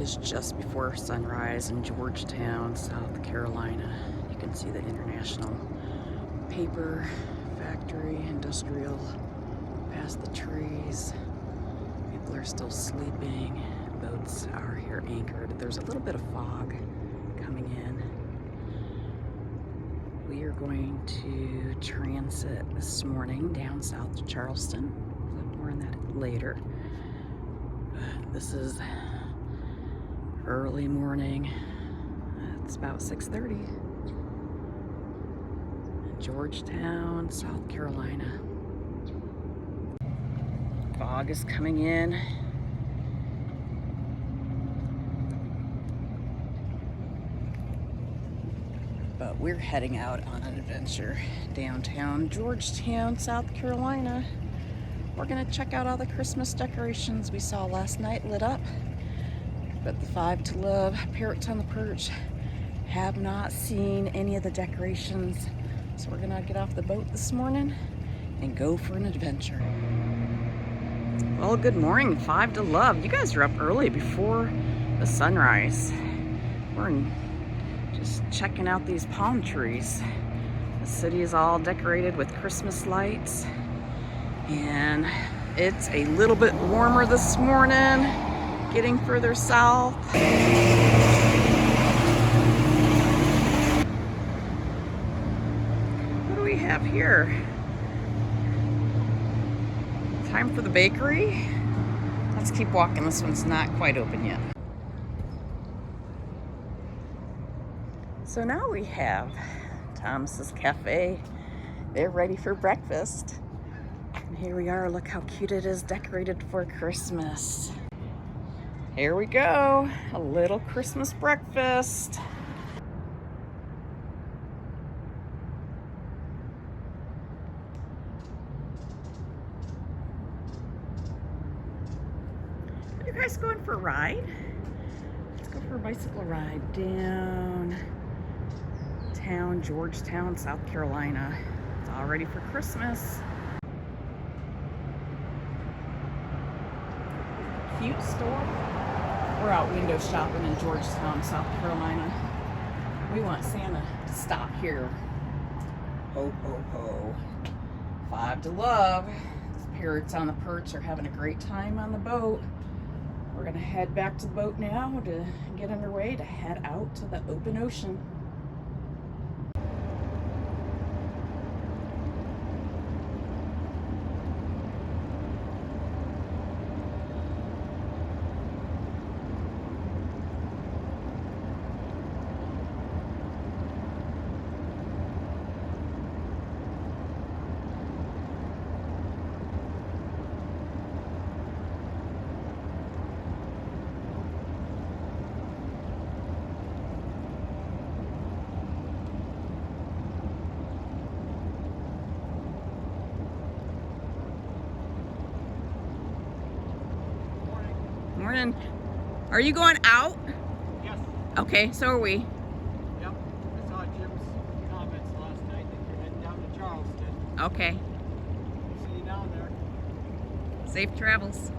is just before sunrise in Georgetown, South Carolina. You can see the International Paper Factory, industrial, past the trees. People are still sleeping. Boats are here anchored. There's a little bit of fog coming in. We are going to transit this morning down south to Charleston. More on that later. This is early morning. It's about 6:30. Georgetown, South Carolina. Fog is coming in. But we're heading out on an adventure downtown Georgetown, South Carolina. We're gonna check out all the Christmas decorations we saw last night lit up. But the 5 to Love Parrots on the Perch have not seen any of the decorations. So we're gonna get off the boat this morning and go for an adventure. Well, good morning, 5 to Love. You guys are up early before the sunrise. We're just checking out these palm trees. The city is all decorated with Christmas lights. And it's a little bit warmer this morning, getting further south. What do we have here? Time for the bakery. Let's keep walking. This one's not quite open yet. So now we have Thomas's Cafe. They're ready for breakfast. And here we are. Look how cute it is, decorated for Christmas. Here we go, a little Christmas breakfast. Are you guys going for a ride? Let's go for a bicycle ride downtown Georgetown, South Carolina. It's all ready for Christmas. Cute store. We're out window shopping in Georgetown, South Carolina. We want Santa to stop here. Ho, ho, ho. 5 to Love. The Parrots on the Perch are having a great time on the boat. We're gonna head back to the boat now to get underway to head out to the open ocean. Morning. Are you going out? Yes. Okay, so are we. Yep. I saw Jim's comments last night that you're heading down to Charleston. Okay. See you down there. Safe travels.